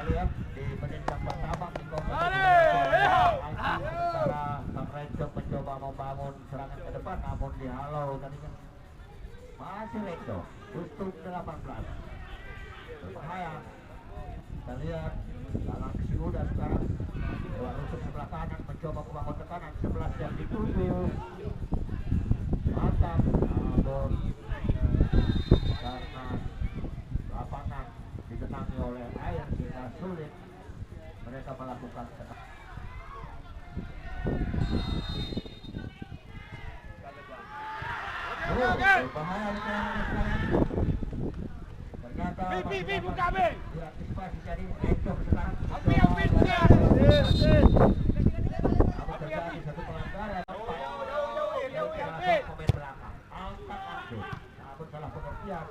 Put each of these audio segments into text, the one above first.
lihat di menit yang pertama sementara Bang Rejo mencoba membangun serangan ke depan namun dihalau tadinya masih Rejo untuk 18 berbahaya. Kita lihat dalam si udah sekarang lewat rusuk sebelah kanan mencoba membangun tekanan 11 yang dituju mantap namun karena lapangan digenangi oleh air sehingga sulit mereka melakukan tekanan. Berbahaya ternyata buka be. diantisipasi jadi Rejo sekarang terjadi satu pelanggaran pemain belakang angkat angkat namun salah pengertian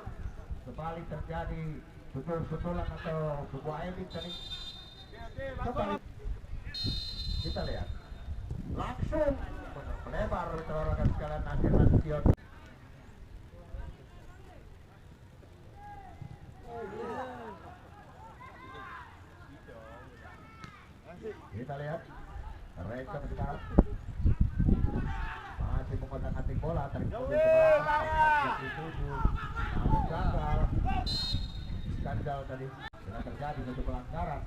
kembali terjadi susul-susulan atau sebuah edit tadi kembali kita lihat langsung melebar terorkan sekalian akhir Nasution. Kita lihat Rejo sekarang masih mengotak-atik bola tarik mundur ke belakang dituju namun gagal skandal tadi sudah terjadi satu pelanggaran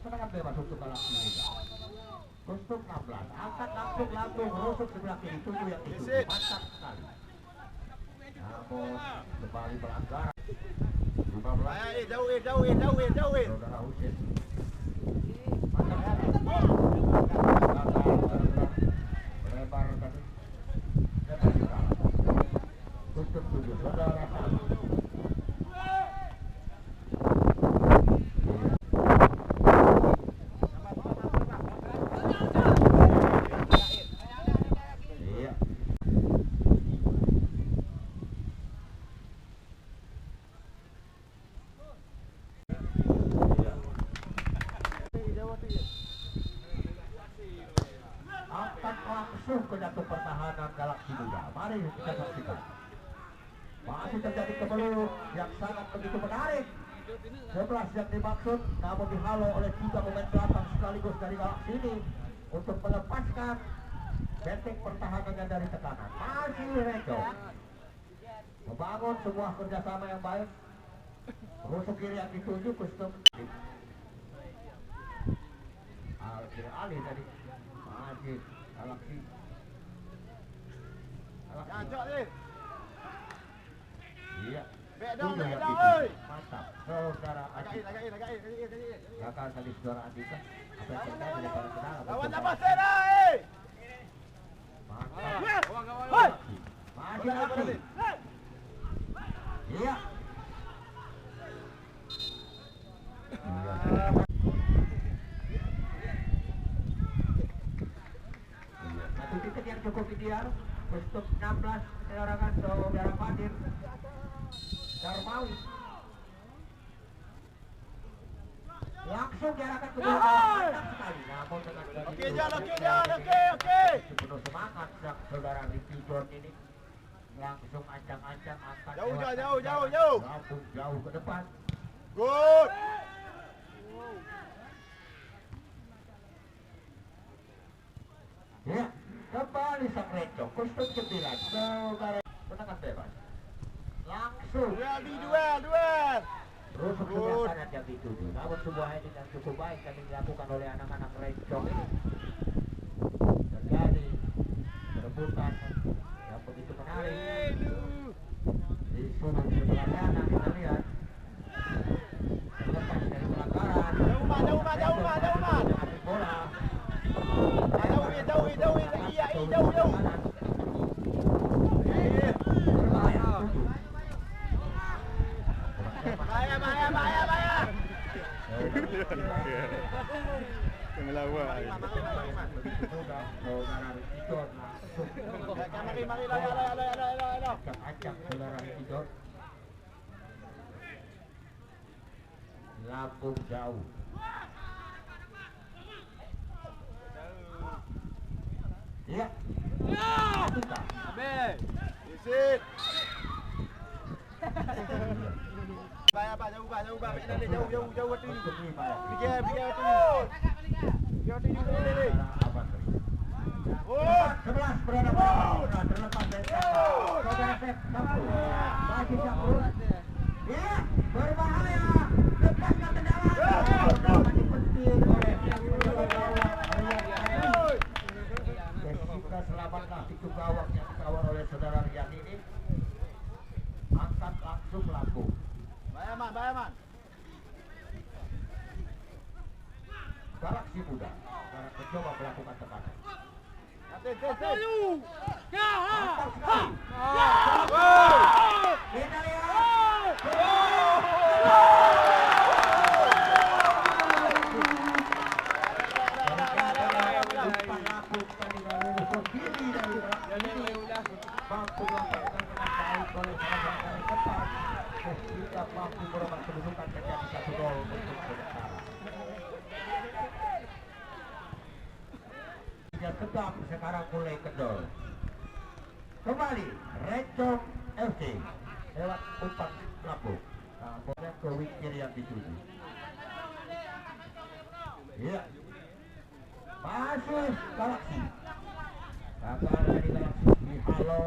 serangan bebas untuk Galaksi Muda untuk 16 angkat langsung rusuk sebelah kiri tuju yang dituju mantap sekali namun kembali pelanggaran 15 jauhin saudara Husin melebar tadi untuk 7 saudara angkat langsung ke jatuh pertahanan Galaksi Muda. Mari kita saksikan. Masih terjadi kebeluk yang sangat begitu menarik. 11 yang dimaksud namun dihalau oleh 3 pemain belakang sekaligus dari Galaksi ini untuk melepaskan benteng pertahanannya dari tekanan. Masih Rejo membangun sebuah kerjasama yang baik. Rusuk kiri yang dituju Kustum alih tadi masih Galaksi iya mantap saudara Adi gagal tadi saudara Andika apa yang terjadi di depan kenal mantap masih Galaksi iya satu titik yang cukup ideal untuk 16 serangan saudara Fadir Darmawi langsung diarahkan ke bola mantap sekali namun dengan oke penuh semangat saudara Ricky John ini langsung ancang-ancang angkat jauh ke depan good ya kembali sang Rejo Kustum 9 saudara tendangan bebas langsung duel rusuk sebelah kanan yang dituju namun sebuah heading yang cukup baik yang dilakukan oleh anak-anak Rejo ini terjadi perebutan yang begitu menarik di sudut sebelah kanan kita lihat terlepas dari pelanggaran jauh bola jauh bahaya melawan lambung jauh iya Visit Bahaya, Pak. Jauh, Pak. Jauh, Pak. Jauh, jauh, jauh, jauh. Untuk 5 ya. Pergi, pergi. Oh, 11 berada bola terlepas dari saudara Sep Sampul masih Sampul ya berbahaya lepaskan ke dalam dipetir oleh Jessica selamatlah itu gawang yang dikawal oleh saudara Rian ini angkat langsung lambung bahaya, Man. Bahaya, Man. Galaksi Muda sekarang mencoba melakukan tekanan. Tes. Mantap sekali. Kita lihat. Mampu melakukan dengan baik oleh sahabat dari depan. Kita mampu merubah kedudukan menjadi 1 gol untuk sementara. Sedang sekarang mulai kendor. Kembali Rencong FC lewat umpan lambung. Nah, boleh ke wing kiri yang dituju. Iya. Masuk Galaksi. Gagal dari Galaksi di halo.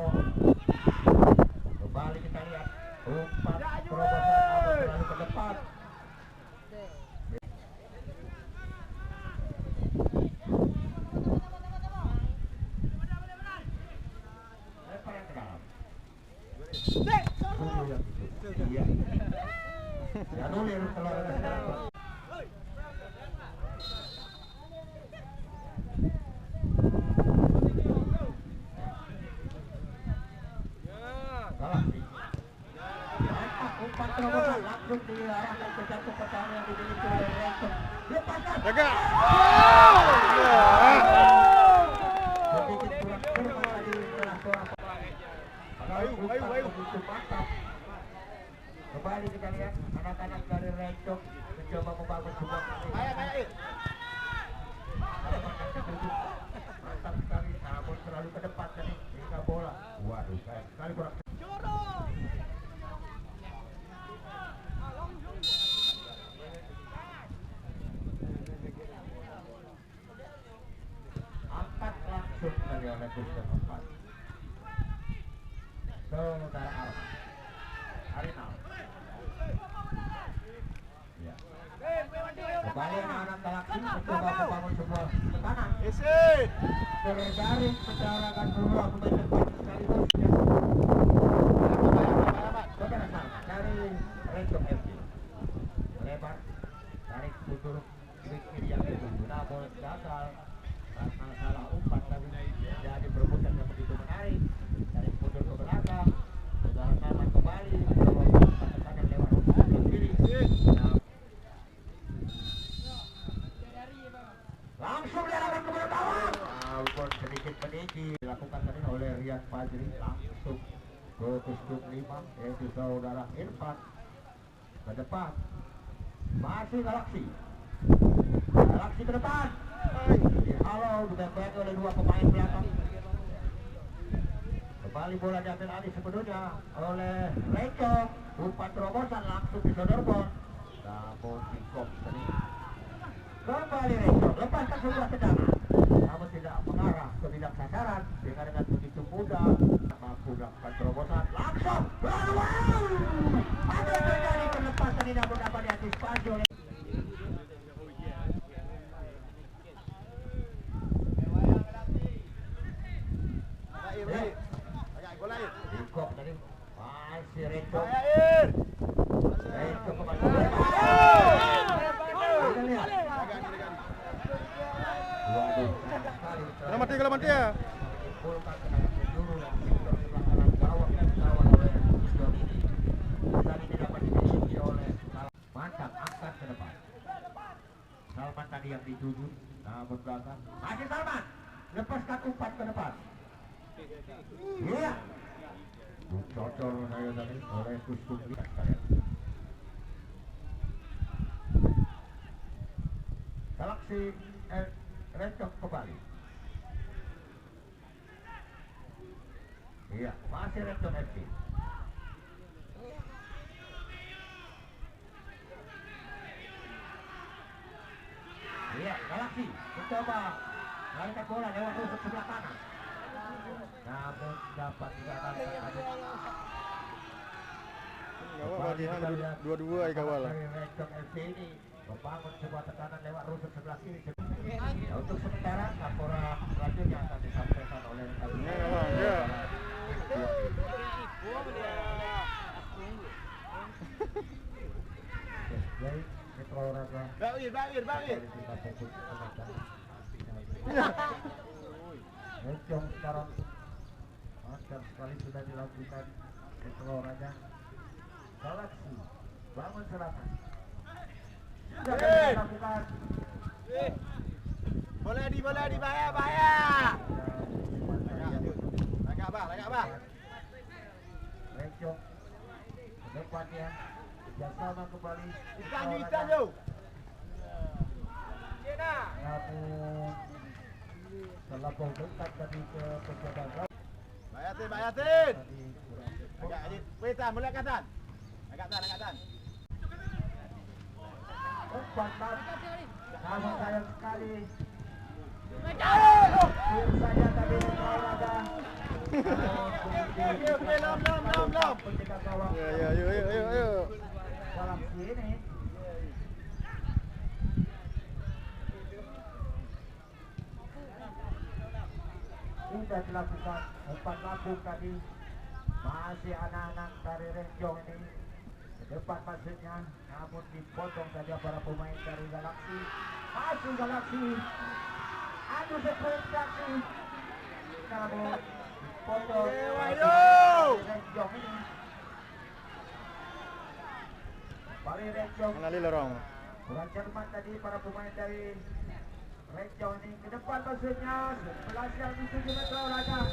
Kembali kita lihat umpan terobosan Abu terlalu ke depan. Iya. Ya nulir kalau ada sekarang. Galaksi. Mantap umpan terobosan langsung diarahkan ke jantung pertahanan yang dimiliki oleh Rencong. Lepaskan. Jaga. Sedikit kurang kurang tadi setelah seorang pemain. Padahal umpan begitu mantap. Kembali kita lihat anak-anak dari Rencong mencoba membangun sebuah Bahaya. mantap sekali, namun terlalu ke depan tadi hingga bola. Waduh, sayang sekali kurang. Angkat langsung dari oleh booster 4. Saudara Arman Arinal. Ya. Kembali anak-anak Galaksi mencoba membangun sebuah tekanan. Isi. Terjaring mencarangkan kedua pemain depan sekaligus ya. Saudara Salman dari Rencong FC melebar tarik mundur kiri yang dituju namun gagal karena salah umpan tadi jadi perebutan yang begitu menarik tarik mundur ke belakang. Saudara Salman kembali mencoba melakukan tekanan lewat umpan ke kiri. Langsung diarahkan ke belakang. Umpan sedikit meninggi dilakukan tadi oleh Rian Fajri langsung ke tusuk 5 yaitu saudara Irfan ke depan. Masih Galaksi ke depan. Halo ditembak oleh 2 pemain belakang. Kembali bola diambil alih sepenuhnya oleh Rencong. Umpan terobosan langsung disodorkan namun Kingkong tadi. Kembali Rencong lepaskan sebuah tendangan namun tidak mengarah ke bidang sasaran sehingga dengan begitu mudah mampu melakukan terobosan langsung. Wow! Ada terjadi pelepasan ini namun dapat diantisipasi oleh Kingkong tadi. Masih Rencong. Rencong kembali. Waduh, Kalau mati ya. Menimbulkan tenaga penjuru dan sektor sebelah kanan gawang yang dikawal oleh Islam ini. Tadi dapat dimiliki oleh Mantap, angkat ke depan. Salman tadi yang dituju, namun belakang. Masih Salman, lepaskan umpan ke depan. Iya. Cocor saya tadi oleh Kustuk lihat kalian. Galaksi Rencong kembali. Iya, masih Rencong FC. Iya, Galaxy mencoba larikan bola lewat rusuk sebelah kanan. Namun dapat digagalkan tadi. Gawal bagian dua-dua ay kawal. Dari Rencong FC ini membangun sebuah tekanan lewat rusuk sebelah kiri. Ya, untuk sementara laporan selanjutnya akan disampaikan oleh Ya, Bang, ya. Baik, Metro Raga. Bakir. Rencong sekarang mantap sekali sudah dilakukan Metro Raga. Galaxy bangun selatan. Sudah dilakukan. Bola di bahaya. Lagak bah. Rencong ke depannya kerjasama kembali. Ikan jauh. Namun terlampau dekat tadi ke penjaga gawang. Bayatin. Tadi kurang Agak adik. Petan, boleh angkatan. Agak tan. umpan tadi. Namun sayang sekali. Belum. Saya tadi Raga. Penjaga gawang. Ya, yuk. Dalam sini. Sudah dilakukan umpan lambung tadi. Masih anak-anak dari Rencong ini ke depan maksudnya, namun dipotong saja para pemain dari Galaxy. Masih Galaxy, adu seprestasi, namun dipotong Rencong ini. Balik Rencong, Menali lorong. kurang cermat tadi para pemain dari Rencong ini ke depan maksudnya. 11 yang dituju Metro Raga.